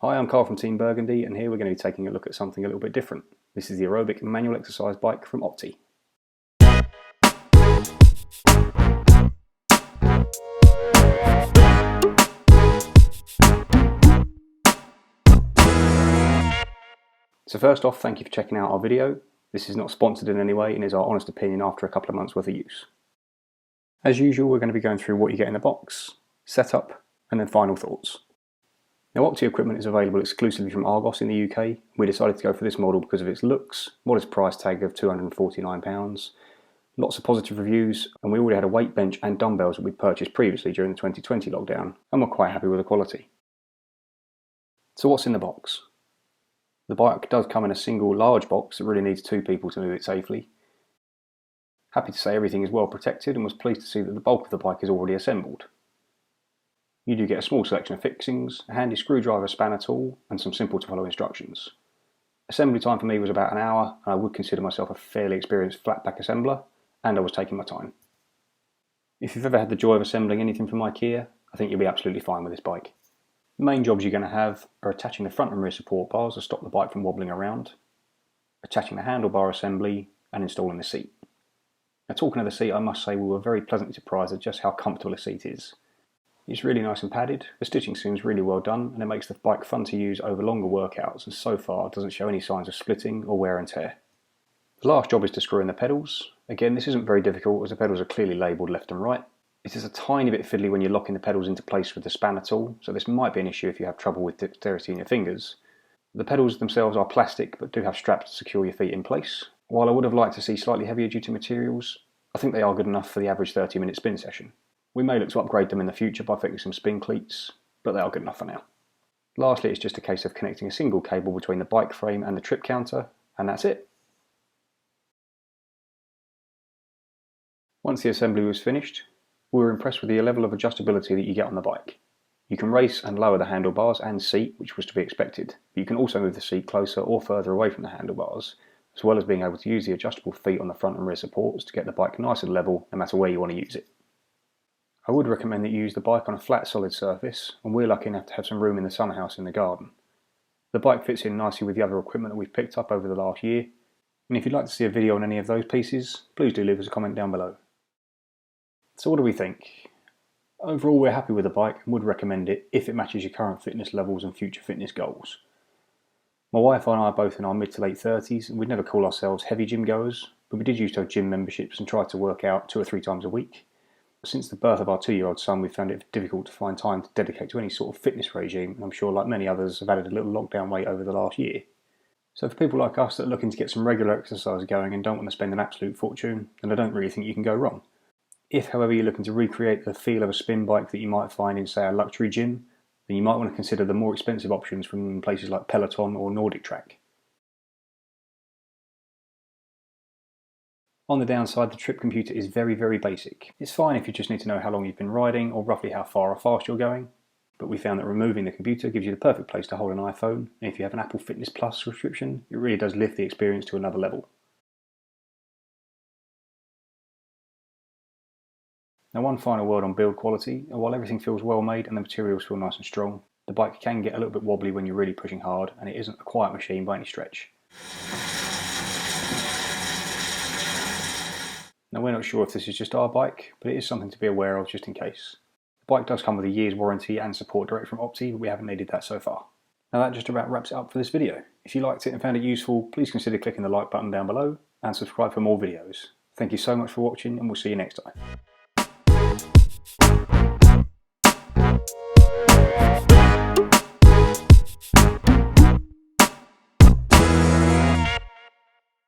Hi, I'm Carl from Team Burgundy, and here we're going to be taking a look at something a little bit different. This is the Aerobic manual exercise bike from Opti. So first off, thank you for checking out our video. This is not sponsored in any way and is our honest opinion after a couple of months worth of use. As usual, we're going to be going through what you get in the box, setup, and then final thoughts. Now, Opti equipment is available exclusively from Argos in the UK. We decided to go for this model because of its looks, modest price tag of £249, lots of positive reviews, and we already had a weight bench and dumbbells that we'd purchased previously during the 2020 lockdown, and we're quite happy with the quality. So what's in the box? The bike does come in a single large box that really needs two people to move it safely. Happy to say everything is well protected and was pleased to see that the bulk of the bike is already assembled. You do get a small selection of fixings, a handy screwdriver spanner tool, and some simple to follow instructions. Assembly time for me was about an hour, and I would consider myself a fairly experienced flat pack assembler, and I was taking my time. If you've ever had the joy of assembling anything from IKEA, I think you'll be absolutely fine with this bike. The main jobs you're going to have are attaching the front and rear support bars to stop the bike from wobbling around, attaching the handlebar assembly, and installing the seat. Now, talking of the seat, I must say we were very pleasantly surprised at just how comfortable a seat is. It's really nice and padded, the stitching seems really well done, and it makes the bike fun to use over longer workouts, and so far doesn't show any signs of splitting or wear and tear. The last job is to screw in the pedals. Again, this isn't very difficult as the pedals are clearly labelled left and right. It is a tiny bit fiddly when you're locking the pedals into place with the spanner tool, so this might be an issue if you have trouble with dexterity in your fingers. The pedals themselves are plastic but do have straps to secure your feet in place. While I would have liked to see slightly heavier duty materials, I think they are good enough for the average 30-minute spin session. We may look to upgrade them in the future by fitting some spin cleats, but they are good enough for now. Lastly, it's just a case of connecting a single cable between the bike frame and the trip counter, and that's it. Once the assembly was finished, we were impressed with the level of adjustability that you get on the bike. You can raise and lower the handlebars and seat, which was to be expected, but you can also move the seat closer or further away from the handlebars, as well as being able to use the adjustable feet on the front and rear supports to get the bike nice and level no matter where you want to use it. I would recommend that you use the bike on a flat solid surface, and we're lucky enough to have some room in the summer house in the garden. The bike fits in nicely with the other equipment that we've picked up over the last year, and if you'd like to see a video on any of those pieces, please do leave us a comment down below. So what do we think? Overall, we're happy with the bike and would recommend it if it matches your current fitness levels and future fitness goals. My wife and I are both in our mid to late 30s, and we'd never call ourselves heavy gym goers, but we did used to have gym memberships and try to work out 2 or 3 times a week. Since the birth of our 2-year-old son, we've found it difficult to find time to dedicate to any sort of fitness regime, and I'm sure, like many others, have added a little lockdown weight over the last year. So for people like us that are looking to get some regular exercise going and don't want to spend an absolute fortune, then I don't really think you can go wrong. If, however, you're looking to recreate the feel of a spin bike that you might find in, say, a luxury gym, then you might want to consider the more expensive options from places like Peloton or Nordic Track. On the downside, the trip computer is very, very basic. It's fine if you just need to know how long you've been riding or roughly how far or fast you're going, but we found that removing the computer gives you the perfect place to hold an iPhone, and if you have an Apple Fitness Plus subscription, it really does lift the experience to another level. Now, one final word on build quality. While everything feels well made and the materials feel nice and strong, the bike can get a little bit wobbly when you're really pushing hard, and it isn't a quiet machine by any stretch. Now, we're not sure if this is just our bike, but it is something to be aware of just in case. The bike does come with a year's warranty and support direct from Opti, but we haven't needed that so far. Now, that just about wraps it up for this video. If you liked it and found it useful, please consider clicking the like button down below and subscribe for more videos. Thank you so much for watching, and we'll see you next time.